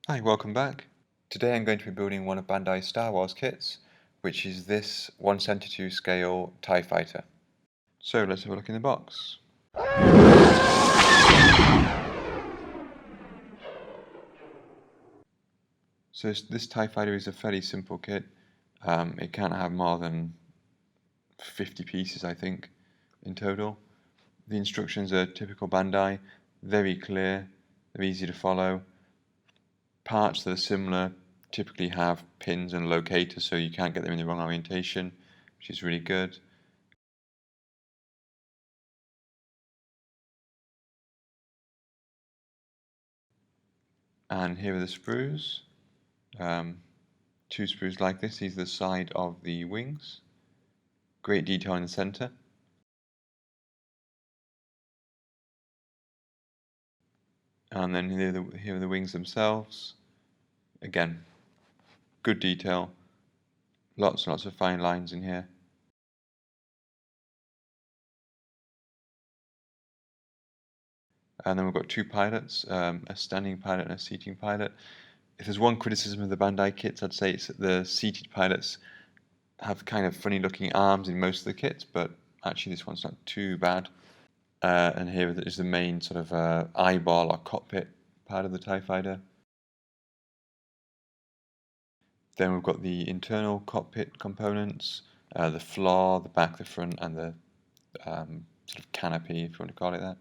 Hi, welcome back. Today I'm going to be building one of Bandai's Star Wars kits, which is this 1/72 scale TIE fighter. So let's have a look in the box. So this TIE fighter is a fairly simple kit. It can't have more than 50 pieces, I think, in total. The instructions are typical Bandai, very clear, they're easy to follow. Parts that are similar typically have pins and locators so you can't get them in the wrong orientation, which is really good. And here are the sprues. Two sprues like this. These are the side of the wings. Great detail in the center. And then here are the wings themselves. Again, good detail. Lots and lots of fine lines in here. And then we've got two pilots, a standing pilot and a seating pilot. If there's one criticism of the Bandai kits, I'd say it's that the seated pilots have kind of funny looking arms in most of the kits, but actually this one's not too bad. And here is the main sort of eyeball or cockpit part of the TIE fighter. Then we've got the internal cockpit components, the floor, the back, the front, and the sort of canopy, if you want to call it that.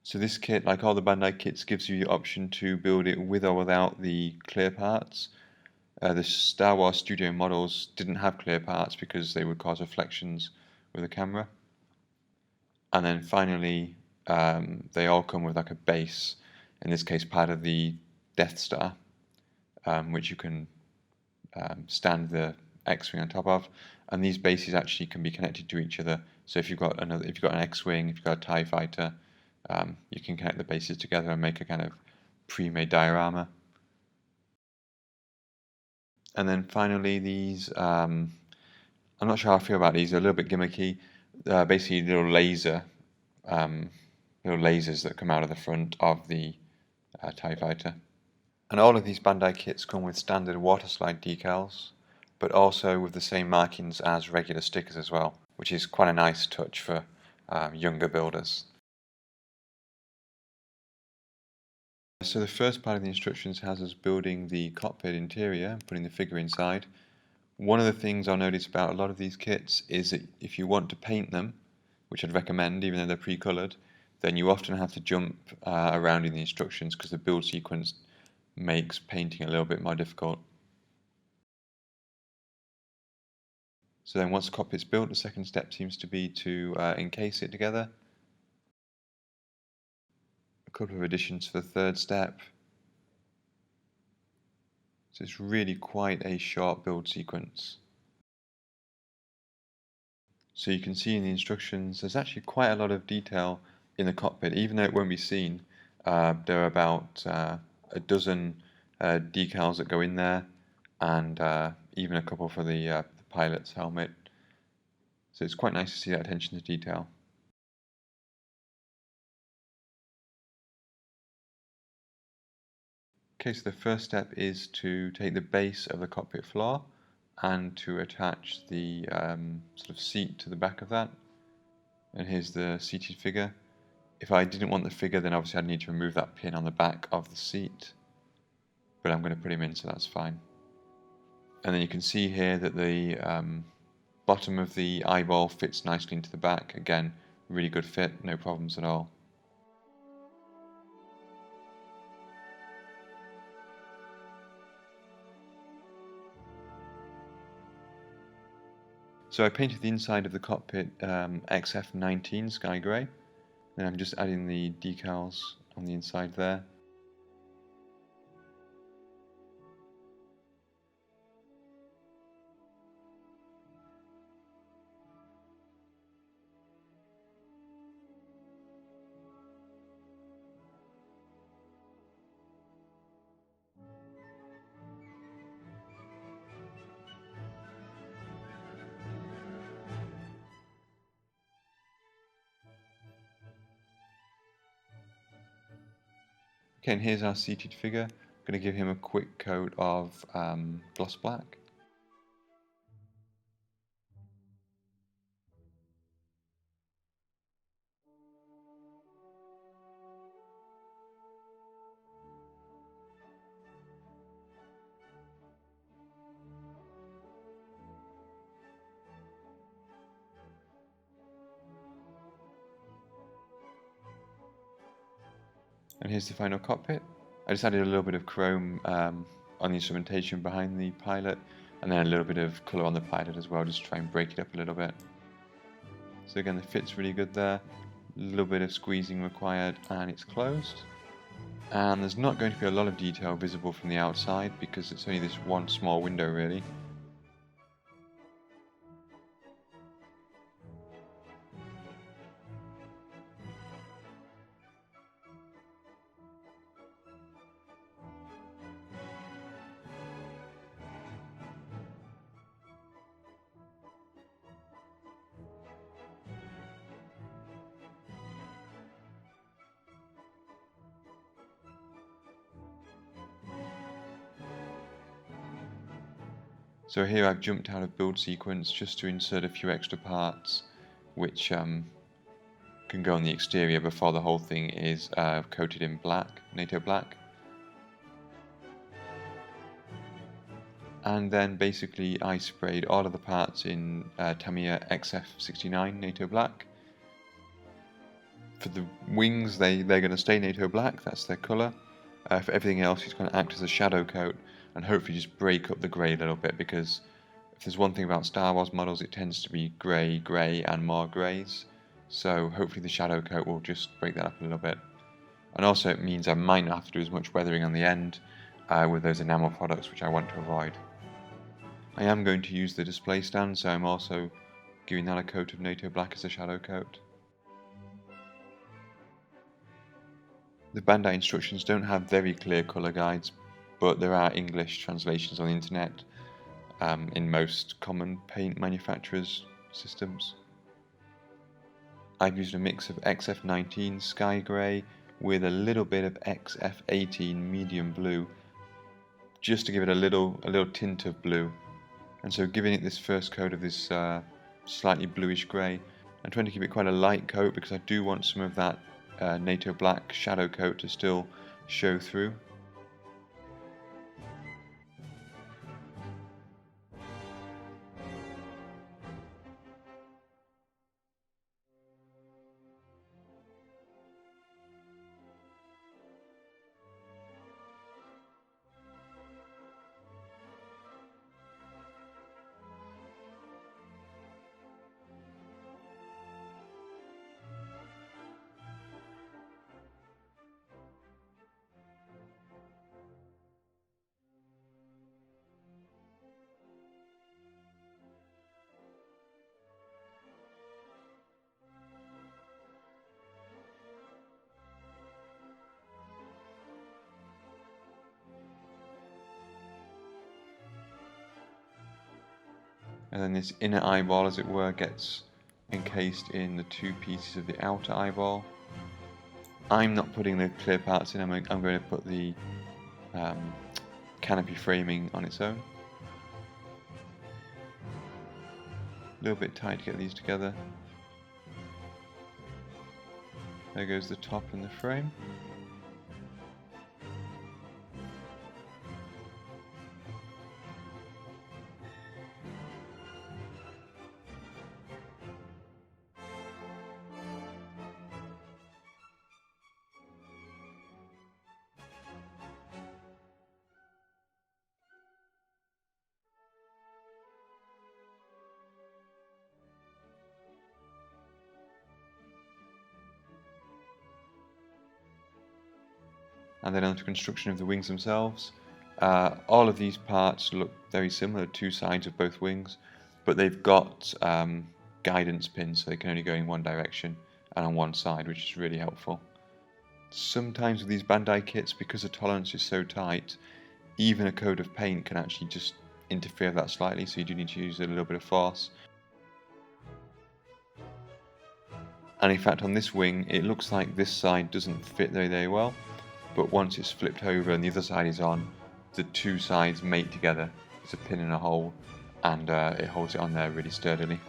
So this kit, like all the Bandai kits, gives you the option to build it with or without the clear parts. The Star Wars Studio models didn't have clear parts because they would cause reflections with the camera. And then finally, they all come with like a base, in this case part of the Death Star, which you can stand the X-wing on top of, and these bases actually can be connected to each other. So if you've got an X-wing, if you've got a TIE fighter, you can connect the bases together and make a kind of pre-made diorama. And then finally, these I'm not sure how I feel about these. They're a little bit gimmicky. Basically, little lasers that come out of the front of the TIE fighter. And all of these Bandai kits come with standard Waterslide decals, but also with the same markings as regular stickers as well, which is quite a nice touch for younger builders. So the first part of the instructions has us building the cockpit interior and putting the figure inside. One of the things I'll notice about a lot of these kits is that if you want to paint them, which I'd recommend even though they're pre-coloured, then you often have to jump around in the instructions because the build sequence makes painting a little bit more difficult. So then once the cockpit's built, the second step seems to be to encase it together. A couple of additions for the third step. So it's really quite a short build sequence. So you can see in the instructions there's actually quite a lot of detail in the cockpit, even though it won't be seen. There are about a dozen decals that go in there, and even a couple for the pilot's helmet. So it's quite nice to see that attention to detail. Okay, so the first step is to take the base of the cockpit floor and to attach the sort of seat to the back of that. And here's the seated figure. If I didn't want the figure, then obviously I'd need to remove that pin on the back of the seat. But I'm going to put him in, so that's fine. And then you can see here that the bottom of the eyeball fits nicely into the back. Again, really good fit, no problems at all. So I painted the inside of the cockpit XF19 sky grey. Then I'm just adding the decals on the inside there. Okay, and here's our seated figure. I'm going to give him a quick coat of gloss black. And here's the final cockpit. I just added a little bit of chrome on the instrumentation behind the pilot, and then a little bit of colour on the pilot as well, just to try and break it up a little bit. So again, the fit's really good there. A little bit of squeezing required, and it's closed. And there's not going to be a lot of detail visible from the outside because it's only this one small window really. So here I've jumped out of build sequence just to insert a few extra parts which can go on the exterior before the whole thing is coated in black, NATO black. And then basically I sprayed all of the parts in Tamiya XF69 NATO black. For the wings they're going to stay NATO black, that's their colour. For everything else it's going to act as a shadow coat and hopefully just break up the grey a little bit, because if there's one thing about Star Wars models, it tends to be grey, grey and more greys. So hopefully the shadow coat will just break that up a little bit. And also it means I might not have to do as much weathering on the end with those enamel products, which I want to avoid. I am going to use the display stand, so I'm also giving that a coat of NATO black as a shadow coat. The Bandai instructions don't have very clear colour guides, but there are English translations on the internet in most common paint manufacturers' systems. I've used a mix of XF19 Sky Grey with a little bit of XF18 Medium Blue, just to give it a little tint of blue. And so giving it this first coat of this slightly bluish grey, I'm trying to keep it quite a light coat because I do want some of that NATO black shadow coat to still show through. And then this inner eyeball, as it were, gets encased in the two pieces of the outer eyeball. I'm not putting the clear parts in, I'm going to put the canopy framing on its own. A little bit tight to get these together. There goes the top and the frame. And then onto construction of the wings themselves. All of these parts look very similar, two sides of both wings, but they've got guidance pins, so they can only go in one direction and on one side, which is really helpful. Sometimes with these Bandai kits, because the tolerance is so tight, even a coat of paint can actually just interfere with that slightly, so you do need to use a little bit of force. And in fact on this wing, it looks like this side doesn't fit very well. but once it's flipped over and the other side is on, the two sides mate together. It's a pin in a hole, and it holds it on there really sturdily.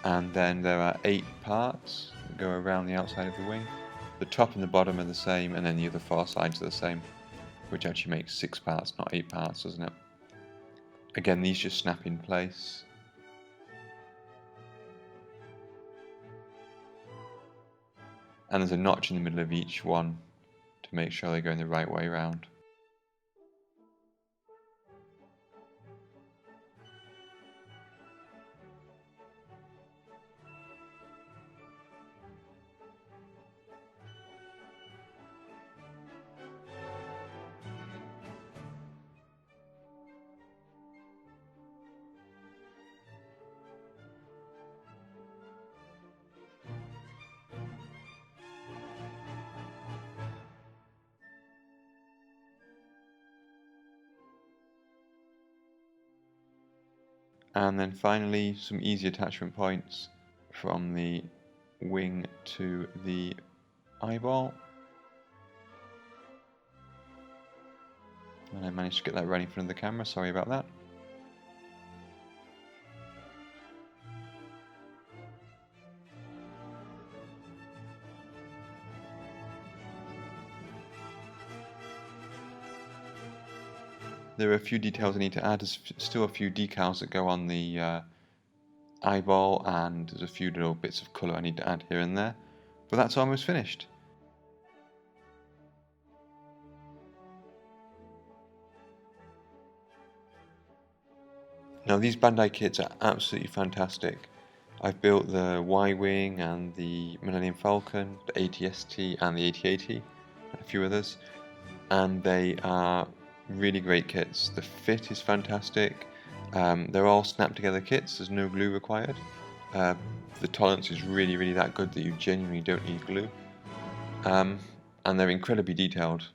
And then there are 8 parts that go around the outside of the wing. The top and the bottom are the same, and then the other 4 sides are the same, which actually makes 6 parts, not 8 parts, doesn't it? Again, these just snap in place. And there's a notch in the middle of each one to make sure they go in the right way around. And then finally, some easy attachment points from the wing to the eyeball. And I managed to get that right in front of the camera, sorry about that. There are a few details I need to add. There's still a few decals that go on the eyeball, and there's a few little bits of colour I need to add here and there. But that's almost finished. Now these Bandai kits are absolutely fantastic. I've built the Y-Wing and the Millennium Falcon, the ATST and the AT-AT, and a few others, and they are really great kits. The fit is fantastic. They're all snap together kits, there's no glue required. The tolerance is really that good that you genuinely don't need glue. And they're incredibly detailed.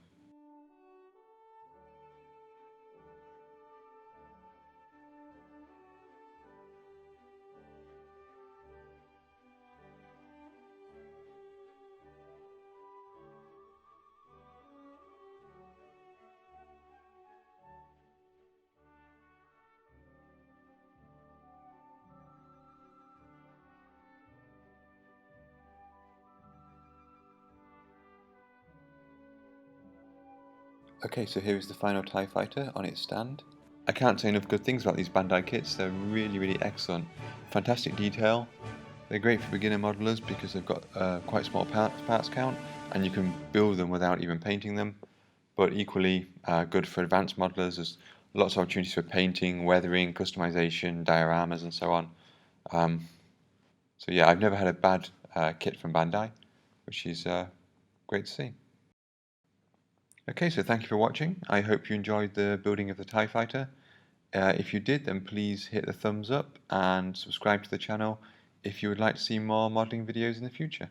Okay, so here is the final TIE Fighter on its stand. I can't say enough good things about these Bandai kits. They're really excellent. Fantastic detail. They're great for beginner modelers because they've got quite small parts count, and you can build them without even painting them. But equally good for advanced modelers. There's lots of opportunities for painting, weathering, customization, dioramas, and so on. So yeah, I've never had a bad kit from Bandai, which is great to see. Okay, so thank you for watching. I hope you enjoyed the building of the TIE Fighter. If you did, then please hit the thumbs up and subscribe to the channel if you would like to see more modelling videos in the future.